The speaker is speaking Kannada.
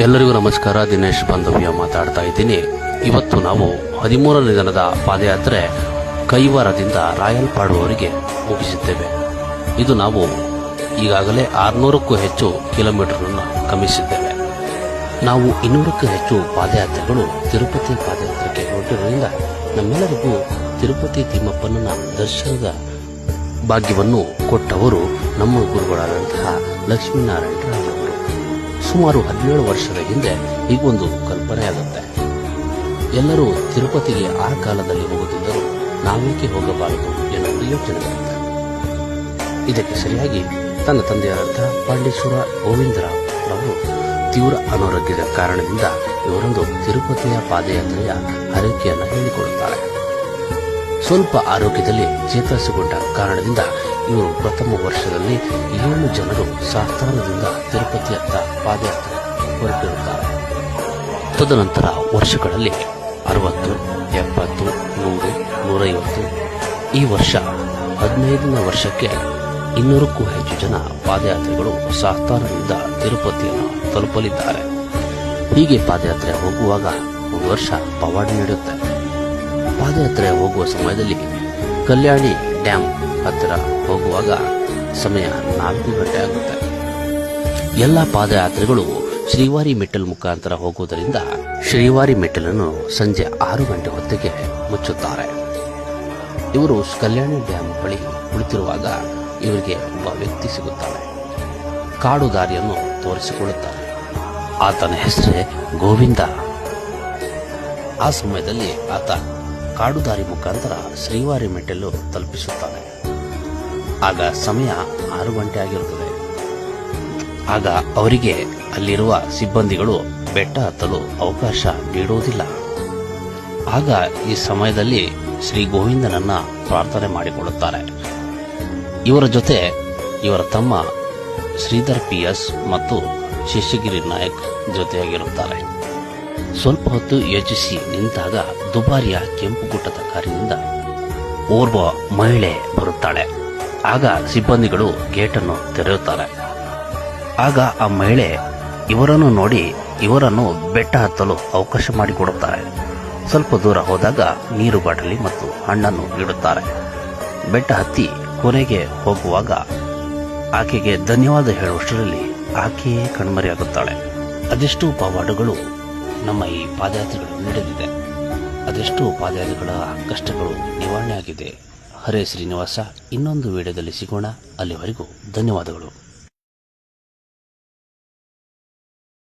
ಎಲ್ಲರಿಗೂ ನಮಸ್ಕಾರ. ದಿನೇಶ್ ಬಾಂಧವ್ಯ ಮಾತಾಡ್ತಾ ಇದ್ದೀನಿ. ಇವತ್ತು ನಾವು 13ನೇ ದಿನದ ಪಾದಯಾತ್ರೆ ಕೈವಾರದಿಂದ ರಾಯಲ್ಪಾಡುವವರೆಗೆ ಮುಗಿಸಿದ್ದೇವೆ. ಇದು ನಾವು ಈಗಾಗಲೇ 600ಕ್ಕೂ ಹೆಚ್ಚು ಕಿಲೋಮೀಟರ್ಗಳನ್ನು ಕ್ರಮಿಸಿದ್ದೇವೆ. ನಾವು 200ಕ್ಕೂ ಹೆಚ್ಚು ಪಾದಯಾತ್ರೆಗಳು ತಿರುಪತಿ ಪಾದಯಾತ್ರೆಗೆ ಹೊರಟಿರುವುದರಿಂದ ನಮ್ಮೆಲ್ಲರಿಗೂ ತಿರುಪತಿ ತಿಮ್ಮಪ್ಪನ ದರ್ಶನದ ಭಾಗ್ಯವನ್ನು ಕೊಟ್ಟವರು ನಮ್ಮ ಗುರುಗಳಾದಂತಹ ಲಕ್ಷ್ಮೀನಾರಾಯಣರಾಯರವರು. ಸುಮಾರು 17 ವರ್ಷದ ಹಿಂದೆ ಹೀಗೊಂದು ಕಲ್ಪನೆಯಾಗುತ್ತೆ. ಎಲ್ಲರೂ ತಿರುಪತಿಗೆ ಆ ಕಾಲದಲ್ಲಿ ಹೋಗುತ್ತಿದ್ದರೂ ನಾವೇಕೆ ಹೋಗಬಾರದು ಎನ್ನುವುದು ಯೋಚನೆ ಬರುತ್ತೆ. ಇದಕ್ಕೆ ಸರಿಯಾಗಿ ತನ್ನ ತಂದೆಯಾದಂತಹ ಪಾಂಡೇಶ್ವರ ಗೋವಿಂದರಾವ್ ತೀವ್ರ ಅನಾರೋಗ್ಯದ ಕಾರಣದಿಂದ ಇವರೊಂದು ತಿರುಪತಿಯ ಪಾದಯಾತ್ರೆಯ ಹರಕೆಯನ್ನು ಹೇಳಿಕೊಳ್ಳುತ್ತಾರೆ. ಸ್ವಲ್ಪ ಆರೋಗ್ಯದಲ್ಲಿ ಚೇತರಿಸಿಕೊಂಡ ಕಾರಣದಿಂದ ಇವರು ಪ್ರಥಮ ವರ್ಷದಲ್ಲಿ 7 ಜನರು ಸಾಸ್ತಾನದಿಂದ ತಿರುಪತಿಯತ್ತ ಪಾದಯಾತ್ರೆ ಹೊರಟಿರುತ್ತಾರೆ. ತದನಂತರ ವರ್ಷಗಳಲ್ಲಿ 60, 70, 100, 150 ಈ ವರ್ಷ 15ನೇ ವರ್ಷಕ್ಕೆ 200ಕ್ಕೂ ಹೆಚ್ಚು ಜನ ಪಾದಯಾತ್ರೆಗಳು ಸಾಸ್ತಾನದಿಂದ ತಿರುಪತಿಯನ್ನು ತಲುಪಲಿದ್ದಾರೆ. ಹೀಗೆ ಪಾದಯಾತ್ರೆ ಹೋಗುವಾಗ ಒಂದು ವರ್ಷ ಪವಾಡ ನೀಡುತ್ತೆ. ಪಾದಯಾತ್ರೆ ಹೋಗುವ ಸಮಯದಲ್ಲಿ ಕಲ್ಯಾಣಿ ಡ್ಯಾಂ ಹತ್ತಿರ ಹೋಗುವಾಗ ಸಮಯ 4 ಗಂಟೆ ಆಗುತ್ತೆ. ಎಲ್ಲ ಪಾದಯಾತ್ರೆಗಳು ಶ್ರೀವಾರಿ ಮೆಟ್ಟಲ್ ಮುಖಾಂತರ ಹೋಗುವುದರಿಂದ ಶ್ರೀವಾರಿ ಮೆಟ್ಟಲನ್ನು ಸಂಜೆ 6 ಗಂಟೆ ಹೊತ್ತಿಗೆ ಮುಚ್ಚುತ್ತಾರೆ. ಇವರು ಕಲ್ಯಾಣಿ ಡ್ಯಾಂ ಬಳಿ ಕುಳಿತಿರುವಾಗ ಇವರಿಗೆ ಒಬ್ಬ ವ್ಯಕ್ತಿ ಸಿಗುತ್ತಾನೆ. ಕಾಡು ದಾರಿಯನ್ನು ತೋರಿಸಿಕೊಳ್ಳುತ್ತಾರೆ. ಆತನ ಹೆಸರೇ ಗೋವಿಂದ. ಆ ಸಮಯದಲ್ಲಿ ಆತ ಕಾಡು ದಾರಿ ಮುಖಾಂತರ ಶ್ರೀವಾರಿ ಮೆಟ್ಟಲು ತಲುಪಿಸುತ್ತಾನೆ. ಆಗ ಸಮಯ 6 ಗಂಟೆ ಆಗಿರುತ್ತದೆ. ಆಗ ಅವರಿಗೆ ಅಲ್ಲಿರುವ ಸಿಬ್ಬಂದಿಗಳು ಬೆಟ್ಟ ಹತ್ತಲು ಅವಕಾಶ ನೀಡುವುದಿಲ್ಲ. ಆಗ ಈ ಸಮಯದಲ್ಲಿ ಶ್ರೀ ಗೋವಿಂದನನ್ನ ಪ್ರಾರ್ಥನೆ ಮಾಡಿಕೊಳ್ಳುತ್ತಾರೆ. ಇವರ ಜೊತೆ ಇವರ ತಮ್ಮ ಶ್ರೀಧರ್ PS ಮತ್ತು ಶೇಷಗಿರಿ ನಾಯಕ್ ಜೊತೆಯಾಗಿರುತ್ತಾರೆ. ಸ್ವಲ್ಪ ಹೊತ್ತು ಯೋಚಿಸಿ ನಿಂತಾಗ ದುಬಾರಿಯ ಕೆಂಪು ಗುಡ್ಡದ ಕಾರಿನಿಂದ ಓರ್ವ ಮಹಿಳೆ ಬರುತ್ತಾಳೆ. ಆಗ ಸಿಬ್ಬಂದಿಗಳು ಗೇಟನ್ನು ತೆರೆಯುತ್ತಾರೆ. ಆಗ ಆ ಮಹಿಳೆ ಇವರನ್ನು ನೋಡಿ ಇವರನ್ನು ಬೆಟ್ಟ ಹತ್ತಲು ಅವಕಾಶ ಮಾಡಿಕೊಡುತ್ತಾರೆ. ಸ್ವಲ್ಪ ದೂರ ಹೋದಾಗ ನೀರು ಬಾಟಲಿ ಮತ್ತು ಹಣ್ಣನ್ನು ಇಡುತ್ತಾರೆ. ಬೆಟ್ಟ ಹತ್ತಿ ಕೊನೆಗೆ ಹೋಗುವಾಗ ಆಕೆಗೆ ಧನ್ಯವಾದ ಹೇಳುವಷ್ಟರಲ್ಲಿ ಆಕೆಯೇ ಕಣ್ಮರೆಯಾಗುತ್ತಾಳೆ. ಅದೆಷ್ಟೋ ಪವಾಡಗಳು ನಮ್ಮ ಈ ಪಾದಯಾತ್ರೆಗಳು ನಡೆದಿದೆ. ಅದೆಷ್ಟೋ ಪಾದಯಾತ್ರೆಗಳ ಕಷ್ಟಗಳು ನಿವಾರಣೆ ಆಗಿದೆ. ಹರೇ ಶ್ರೀನಿವಾಸ. ಇನ್ನೊಂದು ವಿಡಿಯೋದಲ್ಲಿ ಸಿಗೋಣ. ಅಲ್ಲಿವರೆಗೂ ಧನ್ಯವಾದಗಳು.